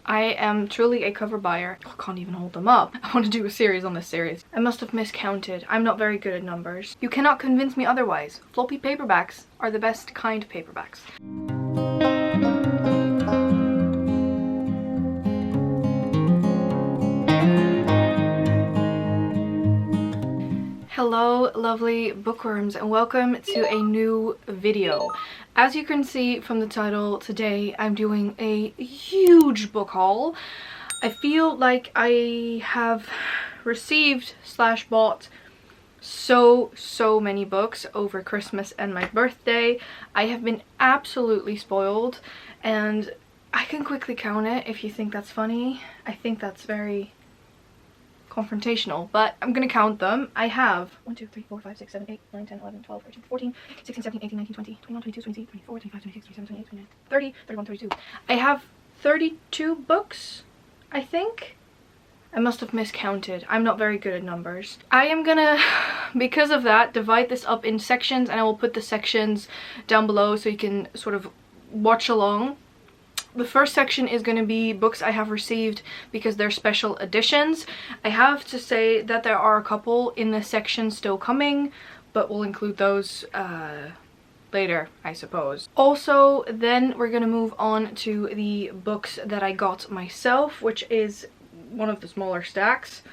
I am truly a cover buyer. I can't even hold them up. I want to do a series on this series. I must have miscounted. I'm not very good at numbers. You cannot convince me otherwise. Floppy paperbacks are the best kind of paperbacks. Hello lovely bookworms and welcome to a new video. As you can see from the title, today I'm doing a huge book haul. I feel like I have received / bought so many books over Christmas and my birthday. I have been absolutely spoiled and I can quickly count it if you think that's funny. I think that's very confrontational, but I'm gonna count them. I have 1, 2, 3, 4, 5, 6, 7, 8, 9, 10, 11, 12, 13, 14, 16, 17, 18, 19, 20, 21, 22, 23, 24, 25, 26, 27, 28, 29, 30, 31, 32. I have 32 books, I think. I must have miscounted. I'm not very good at numbers. I am gonna, because of that, divide this up in sections, and I will put the sections down below so you can sort of watch along. The first section is going to be books I have received because they're special editions. I have to say that there are a couple in this section still coming, but we'll include those later, I suppose. Also, then we're going to move on to the books that I got myself, which is one of the smaller stacks.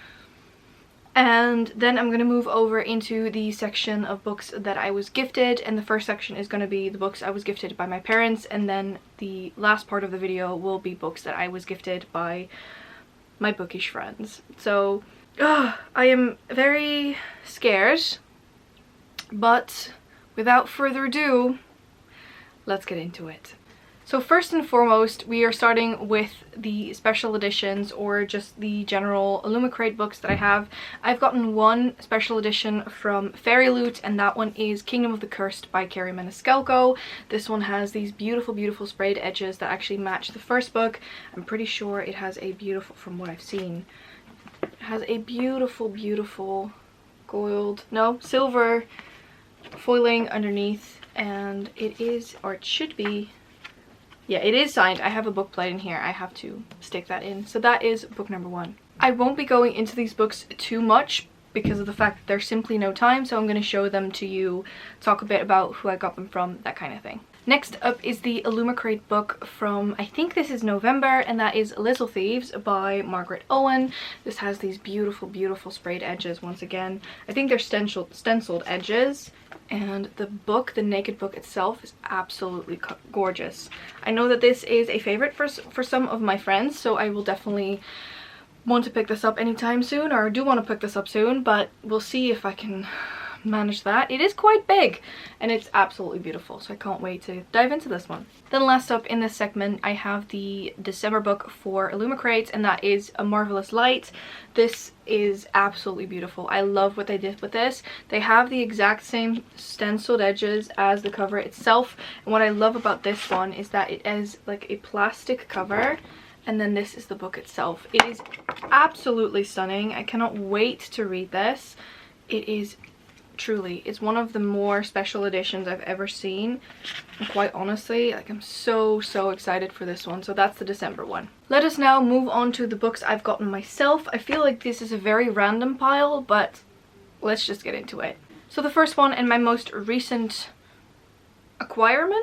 And then I'm going to move over into the section of books that I was gifted, and the first section is going to be the books I was gifted by my parents, and then the last part of the video will be books that I was gifted by my bookish friends. So I am very scared, but without further ado, let's get into it. So first and foremost, we are starting with the special editions, or just the general Illumicrate books that I have. I've gotten one special edition from Fairy Loot, and that one is Kingdom of the Cursed by Carrie Maniscalco. This one has these beautiful sprayed edges that actually match the first book. I'm pretty sure it has a beautiful, from what I've seen, it has a beautiful silver foiling underneath, and it is, or it should be, yeah, it is signed. I have a book plate in here. I have to stick that in. So that is book number 1. I won't be going into these books too much because of the fact that there's simply no time, so I'm going to show them to you, talk a bit about who I got them from, that kind of thing. Next up is the Illumicrate book from, I think this is November, and that is Little Thieves by Margaret Owen. This has these beautiful sprayed edges once again. I think they're stenciled edges. And the book, the naked book itself, is absolutely gorgeous. I know that this is a favorite for some of my friends, so I will definitely want to pick this up anytime soon, or do want to pick this up soon, but we'll see if I can manage that. It is quite big and it's absolutely beautiful, so I can't wait to dive into this one. Then last up in this segment, I have the December book for Illumicrate, and that is A Marvelous Light. This is absolutely beautiful. I love what they did with this. They have the exact same stenciled edges as the cover itself, and what I love about this one is that it is like a plastic cover, and then this is the book itself. It is absolutely stunning. I cannot wait to read this. It is truly, it's one of the more special editions I've ever seen, and quite honestly, like, I'm so excited for this one. So that's the December one. Let us now move on to the books I've gotten myself. I feel like this is a very random pile, but let's just get into it. So the first one, and my most recent acquired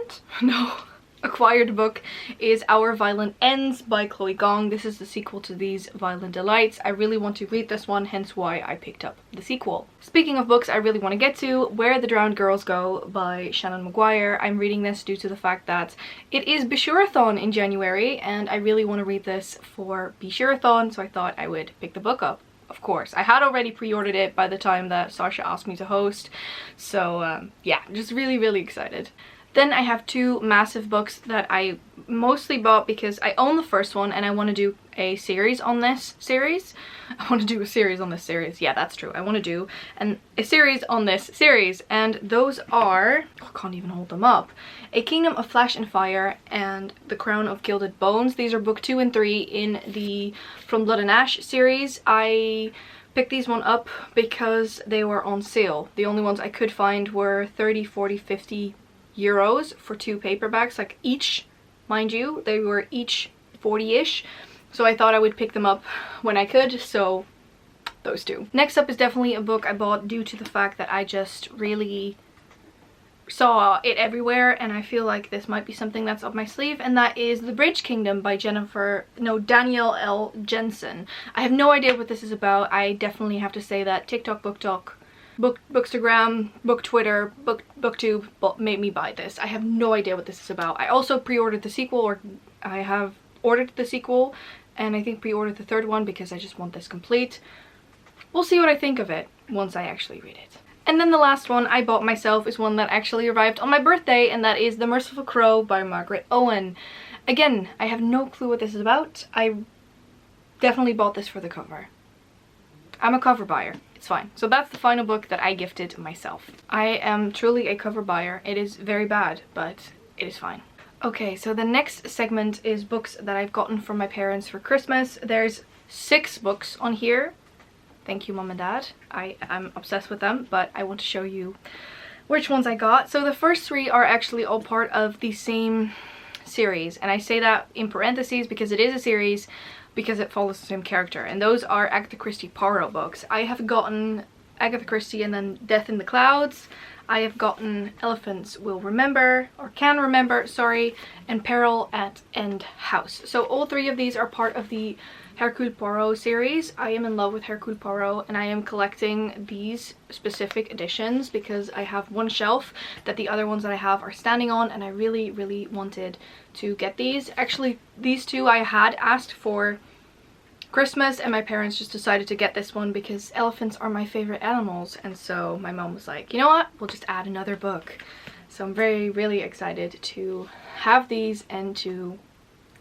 book, is Our Violent Ends by Chloe Gong. This is the sequel to These Violent Delights. I really want to read this one, hence why I picked up the sequel. Speaking of books I really want to get to, Where the Drowned Girls Go by Shannon Maguire. I'm reading this due to the fact that it is DESERTATHON in January, and I really want to read this for DESERTATHON, so I thought I would pick the book up. Of course, I had already pre-ordered it by the time that Sasha asked me to host, so yeah, just really excited. Then I have two massive books that I mostly bought because I own the first one and I want to do a series on this series. Yeah, that's true. I want to do a series on this series, and those are, I can't even hold them up, A Kingdom of Flash and Fire and The Crown of Gilded Bones. These are book 2 and 3 in the From Blood and Ash series. I picked these one up because they were on sale. The only ones I could find were 30, 40, 50 euros for 2 paperbacks, like each, mind you, they were each 40-ish. so I thought I would pick them up when I could, so those two. Next up is definitely a book I bought due to the fact that I just really saw it everywhere, and I feel like this might be something that's up my sleeve, and that is The Bridge Kingdom by Danielle L. Jensen. I have no idea what this is about. I definitely have to say that TikTok, Bookstagram, Book Twitter, Booktube made me buy this. I have no idea what this is about. I also pre-ordered the sequel, or I have ordered the sequel, and I think pre-ordered the third one because I just want this complete. We'll see what I think of it once I actually read it. And then the last one I bought myself is one that actually arrived on my birthday, and that is The Merciful Crow by Margaret Owen. Again, I have no clue what this is about. I definitely bought this for the cover. I'm a cover buyer. It's fine. So that's the final book that I gifted myself. I am truly a cover buyer. It is very bad, but it is fine. Okay, so the next segment is books that I've gotten from my parents for Christmas. There's 6 books on here. Thank you, Mom and Dad. I'm obsessed with them, but I want to show you which ones I got. So the first 3 are actually all part of the same series, and I say that in parentheses because it is a series, because it follows the same character, and those are Agatha Christie Poirot books. I have gotten Agatha Christie and then Death in the Clouds. I have gotten Elephants Will Remember, or Can Remember, sorry, and Peril at End House. So all 3 of these are part of the Hercule Poirot series. I am in love with Hercule Poirot, and I am collecting these specific editions because I have one shelf that the other ones that I have are standing on, and I really, really wanted to get these. Actually, these 2 I had asked for Christmas, and my parents just decided to get this one because elephants are my favorite animals, and so my mom was like, you know what, we'll just add another book. So I'm really excited to have these and to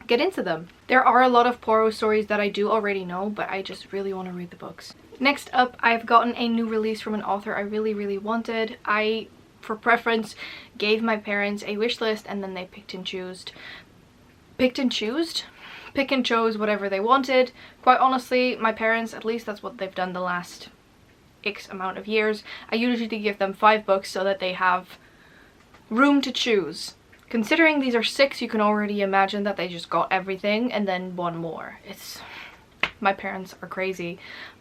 get into them. There are a lot of Poirot stories that I do already know, but I just really want to read the books. Next up, I've gotten a new release from an author I really wanted. I, for preference, gave my parents a wish list, and then they pick and chose whatever they wanted. Quite honestly, my parents, at least that's what they've done the last X amount of years. I usually give them 5 books so that they have room to choose. Considering these are 6, you can already imagine that they just got everything and then 1 more. My parents are crazy,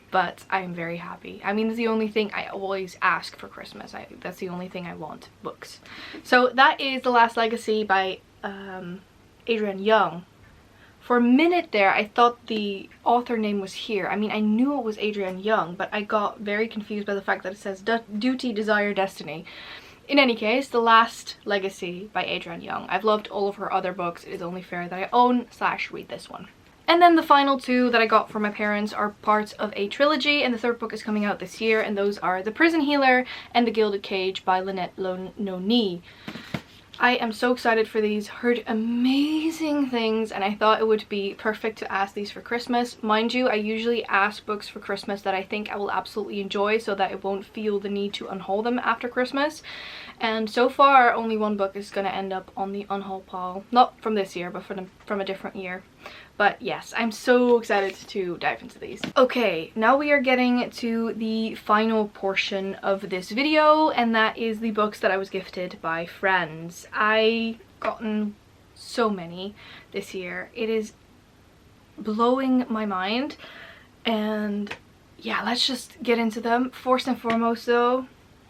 but I am very happy. I mean, it's the only thing I always ask for Christmas. That's the only thing I want, books. So that is The Last Legacy by Adrienne Young. For a minute there, I thought the author name was here. I mean, I knew it was Adrienne Young, but I got very confused by the fact that it says Duty, Desire, Destiny. In any case, The Last Legacy by Adrienne Young. I've loved all of her other books. It is only fair that I own / read this one. And then the final 2 that I got from my parents are parts of a trilogy, and the 3rd book is coming out this year, and those are The Prison Healer and The Gilded Cage by Lynette Noni. I am so excited for these. Heard amazing things, and I thought it would be perfect to ask these for Christmas. Mind you, I usually ask books for Christmas that I think I will absolutely enjoy so that I won't feel the need to unhaul them after Christmas. And so far, only 1 book is going to end up on the unhaul pile. Not from this year, but from a different year. But yes, I'm so excited to dive into these. Okay, now we are getting to the final portion of this video, and that is the books that I was gifted by friends. I gotten so many this year. It is blowing my mind, and yeah, let's just get into them. First and foremost though,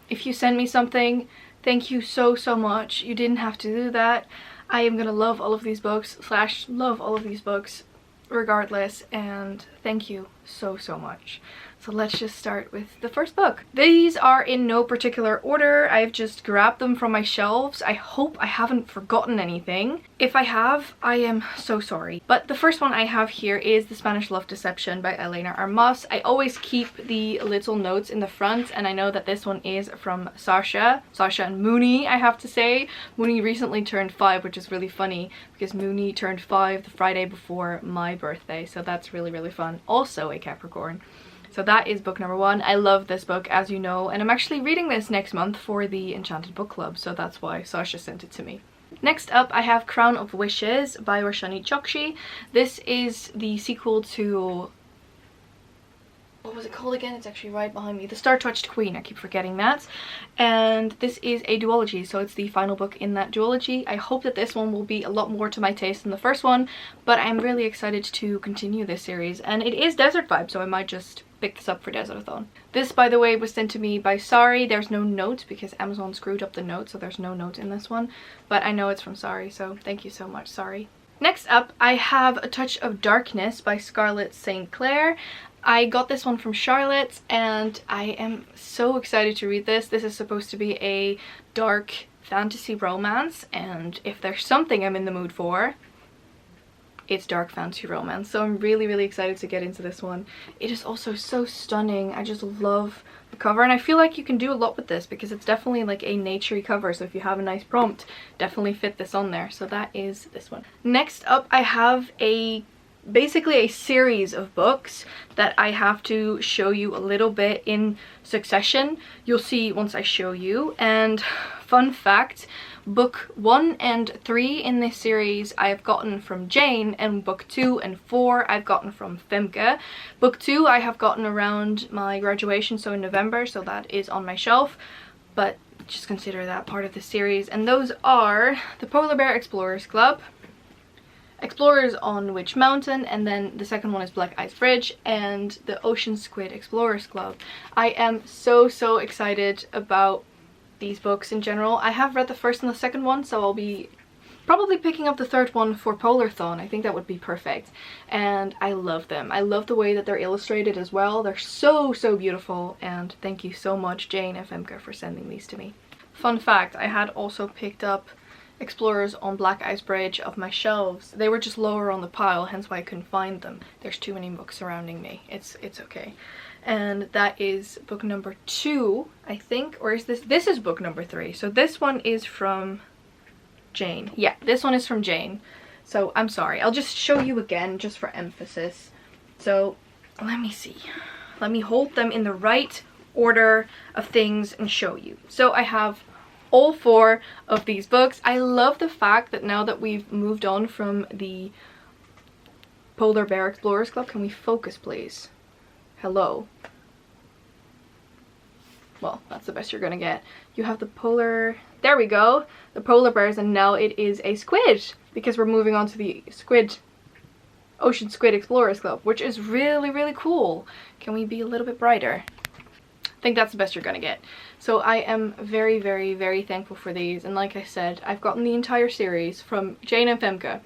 if you send me something, thank you so much. You didn't have to do that. I am gonna love all of these books / love all of these books regardless, and thank you so much. So let's just start with the first book. These are in no particular order. I've just grabbed them from my shelves. I hope I haven't forgotten anything. If I have, I am so sorry. But the first one I have here is The Spanish Love Deception by Elena Armas. I always keep the little notes in the front, and I know that this one is from Sasha and Mooney, I have to say. Mooney recently turned 5, which is really funny because Mooney turned 5 the Friday before my birthday, so that's really fun. Also a Capricorn. So that is book number 1. I love this book, as you know, and I'm actually reading this next month for the Enchanted book club, so that's why Sasha sent it to me. Next up, I have Crown of Wishes by Roshani Chokshi. This is the sequel to what was it called again? It's actually right behind me. The Star-Touched Queen. I keep forgetting that. And this is a duology, so it's the final book in that duology. I hope that this one will be a lot more to my taste than the first one, but I'm really excited to continue this series. And it is desert vibe, so I might just pick this up for Desert-a-thon. This, by the way, was sent to me by Sari. There's no note because Amazon screwed up the note, so there's no note in this one. But I know it's from Sari, so thank you so much, Sari. Next up, I have A Touch of Darkness by Scarlett St. Clair. I got this one from Charlotte and I am so excited to read this. This is supposed to be a dark fantasy romance, and if there's something I'm in the mood for, it's dark fantasy romance. So I'm really excited to get into this one. It is also so stunning. I just love the cover, and I feel like you can do a lot with this because it's definitely like a naturey cover, so if you have a nice prompt, definitely fit this on there. So that is this one. Next up, I have basically a series of books that I have to show you a little bit in succession. You'll see once I show you. And fun fact, book 1 and 3 in this series I have gotten from Jane, and book 2 and 4 I've gotten from Femke. Book 2 I have gotten around my graduation, so in November, so that is on my shelf, but just consider that part of the series. And those are The Polar Bear Explorers Club, Explorers on Witch Mountain, and then the second one is Black Ice Bridge, and the Ocean Squid Explorers Club. I am so excited about these books in general. I have read the first and the second one, so I'll be probably picking up the third one for Polarthon. I think that would be perfect. And I love them. I love the way that they're illustrated as well. They're so beautiful, and thank you so much, Jane and Femke, for sending these to me. Fun fact, I had also picked up Explorers on Black Ice Bridge off my shelves. They were just lower on the pile, hence why I couldn't find them. There's too many books surrounding me. It's okay. And that is book number 2, I think, or is this is book number 3. So this one is from Jane. Yeah, this one is from Jane. So I'm sorry, I'll just show you again just for emphasis. So let me see. Let me hold them in the right order of things and show you. So I have all 4 of these books. I love the fact that now that we've moved on from the Polar Bear Explorers Club, can we focus please? Hello. Well, that's the best you're gonna get. You have the polar, there we go, the polar bears, and now it is a squid because we're moving on to the Ocean Squid Explorers Club, which is really cool. Can we be a little bit brighter? I think that's the best you're gonna get. So I am very thankful for these, and like I said, I've gotten the entire series from Jane and Femke,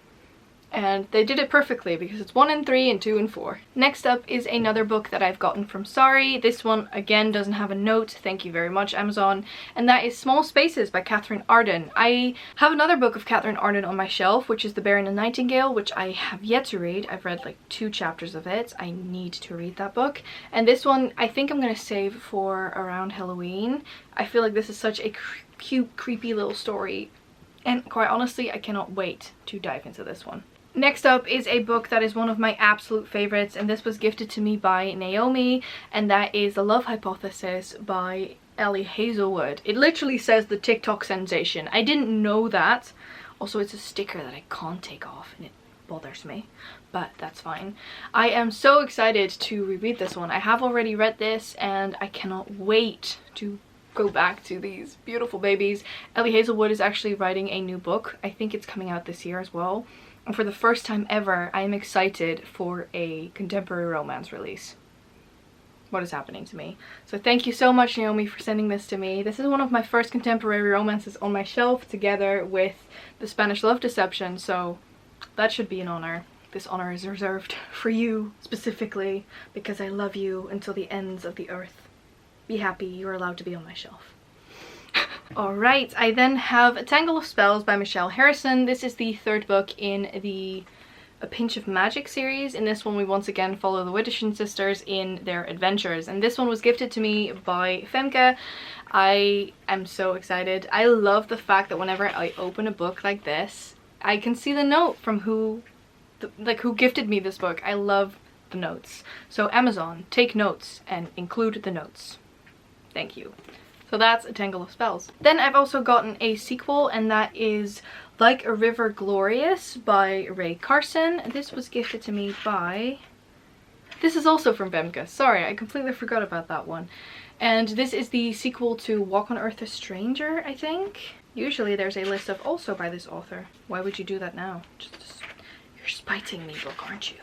and they did it perfectly because it's 1 and 3 and 2 and 4. Next up is another book that I've gotten from Sari. This one again doesn't have a note, thank you very much Amazon, and that is Small Spaces by Catherine Arden. I have another book of Catherine Arden on my shelf, which is The Bear and the Nightingale, which I have yet to read. I've read like 2 chapters of it. I need to read that book. And this one I think I'm gonna save for around Halloween. I feel like this is such a cute, creepy little story, and quite honestly I cannot wait to dive into this one. Next up is a book that is one of my absolute favorites, and this was gifted to me by Naomi, and that is The Love Hypothesis by Ellie Hazelwood. It literally says the TikTok sensation. I didn't know that. Also, it's a sticker that I can't take off and it bothers me, but that's fine. I am so excited to reread this one. I have already read this and I cannot wait to go back to these beautiful babies. Ellie Hazelwood is actually writing a new book. I think it's coming out this year as well. And for the first time ever, I am excited for a contemporary romance release. What is happening to me? So thank you so much, Naomi, for sending this to me. This is one of my first contemporary romances on my shelf, together with The Spanish Love Deception, so that should be an honor. This honor is reserved for you specifically, because I love you until the ends of the earth. Be happy, you're allowed to be on my shelf. Alright, I then have A Tangle of Spells by Michelle Harrison. This is the 3rd book in the A Pinch of Magic series. In this one we once again follow the Widdishin sisters in their adventures, and this one was gifted to me by Femke. I am so excited. I love the fact that whenever I open a book like this, I can see the note from who gifted me this book. I love the notes. So Amazon, take notes and include the notes. Thank you. So that's A Tangle of Spells. Then I've also gotten a sequel, and that is Like a River Glorious by Ray Carson. This was gifted to me by This is also from Femke. Sorry, I completely forgot about that one. And this is the sequel to Walk on Earth a Stranger, I think. Usually there's a list of also by this author. Why would you do that now? Just you're spiting me, book, aren't you?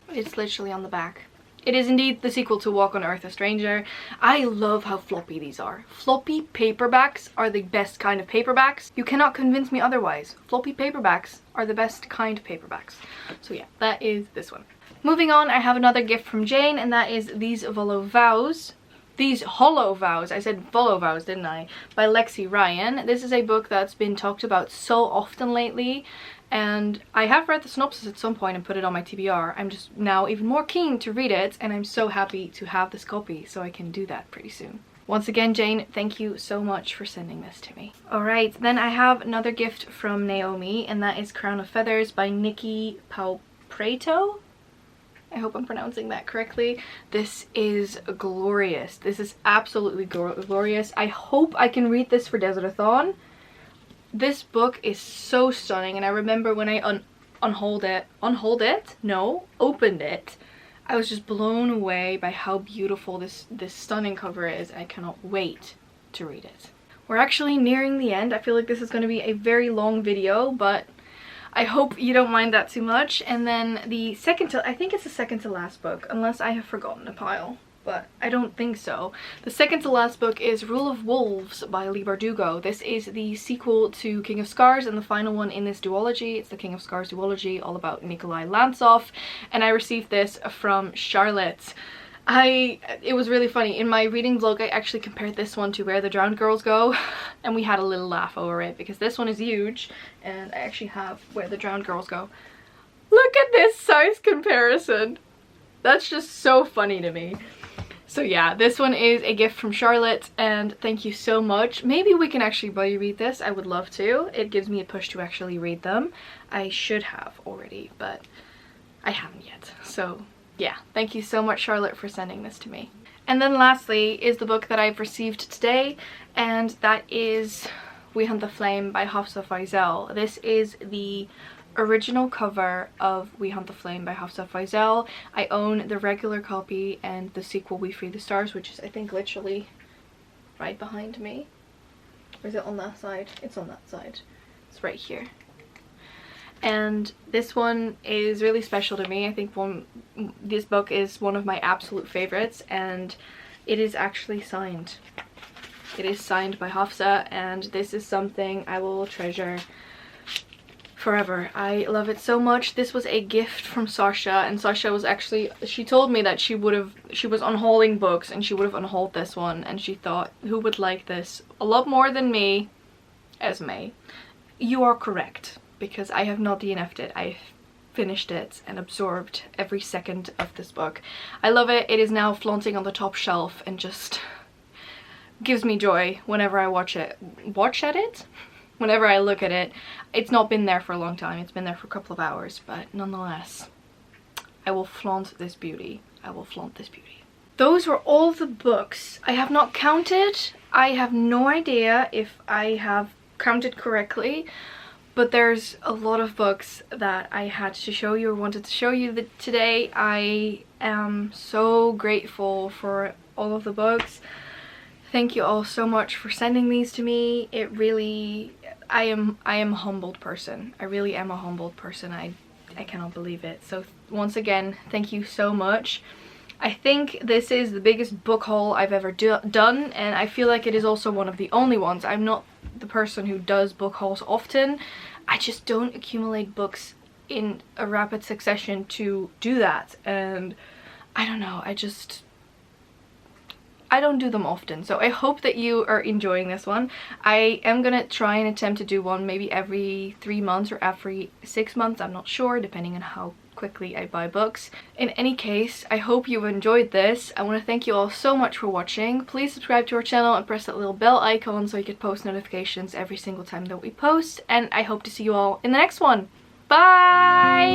It's literally on the back. It is indeed the sequel to Walk on Earth a Stranger. I love how floppy these are. Floppy paperbacks are the best kind of paperbacks. You cannot convince me otherwise. Floppy paperbacks are the best kind of paperbacks. So yeah, that is this one. Moving on, I have another gift from Jane, and that is These Hollow Vows. These Hollow Vows. I said Hollow Vows, didn't I? By Lexi Ryan. This is a book that's been talked about so often lately, and I have read the synopsis at some point and put it on my TBR. I'm just now even more keen to read it, and I'm so happy to have this copy so I can do that pretty soon. Once again, Jane, thank you so much for sending this to me. Alright, then I have another gift from Naomi, and that is Crown of Feathers by Nikki Palprato. I hope I'm pronouncing that correctly. This is glorious. This is absolutely glorious. I hope I can read this for DESERTATHON. This book is so stunning, and I remember when I opened it, I was just blown away by how beautiful this stunning cover is. I cannot wait to read it. We're actually nearing the end. I feel like this is going to be a very long video, but I hope you don't mind that too much. And then the I think it's the second to last book, unless I have forgotten a pile, but I don't think so. The second to last book is Rule of Wolves by Leigh Bardugo. This is the sequel to King of Scars and the final one in this duology. It's the King of Scars duology, all about Nikolai Lantsov, and I received this from Charlotte. It was really funny. In my reading vlog, I actually compared this one to Where the Drowned Girls Go, and we had a little laugh over it because this one is huge, and I actually have Where the Drowned Girls Go. Look at this size comparison. That's just so funny to me. So yeah, this one is a gift from Charlotte, and thank you so much. Maybe we can actually buddy read this. I would love to. It gives me a push to actually read them. I should have already, but I haven't yet. So yeah, thank you so much, Charlotte, for sending this to me. And then lastly is the book that I've received today, and that is We Hunt the Flame by Hafsa Faizal. This is the original cover of We Hunt the Flame by Hafsa Faizal. I own the regular copy and the sequel We Free the Stars, which is I think literally right behind me. Or is it on that side? It's on that side. It's right here. And this one is really special to me. I think this book is one of my absolute favorites, and it is actually signed. It is signed by Hafsa, and this is something I will treasure forever. I love it so much. This was a gift from Sasha, and Sasha was actually, she told me that she was unhauling books and she would have unhauled this one, and she thought, who would like this a lot more than me? Esmay. You are correct, because I have not DNF'd it. I've finished it and absorbed every second of this book. I love it. It is now flaunting on the top shelf and just gives me joy whenever I whenever I look at it. It's not been there for a long time. It's been there for a couple of hours, but nonetheless, I will flaunt this beauty. I will flaunt this beauty. Those were all the books. I have not counted. I have no idea if I have counted correctly, but there's a lot of books that I had to show you or wanted to show you today. I am so grateful for all of the books. Thank you all so much for sending these to me. It really, I am a humbled person. I really am a humbled person. I cannot believe it. So once again, thank you so much. I think this is the biggest book haul I've ever done, and I feel like it is also one of the only ones. I'm not the person who does book hauls often. I just don't accumulate books in a rapid succession to do that, and I don't know, I don't do them often. So I hope that you are enjoying this one. I am gonna try and attempt to do one maybe every 3 months or every 6 months, I'm not sure, depending on how quickly I buy books. In any case, I hope you enjoyed this. I want to thank you all so much for watching. Please subscribe to our channel and press that little bell icon so you get post notifications every single time that we post, and I hope to see you all in the next one. Bye!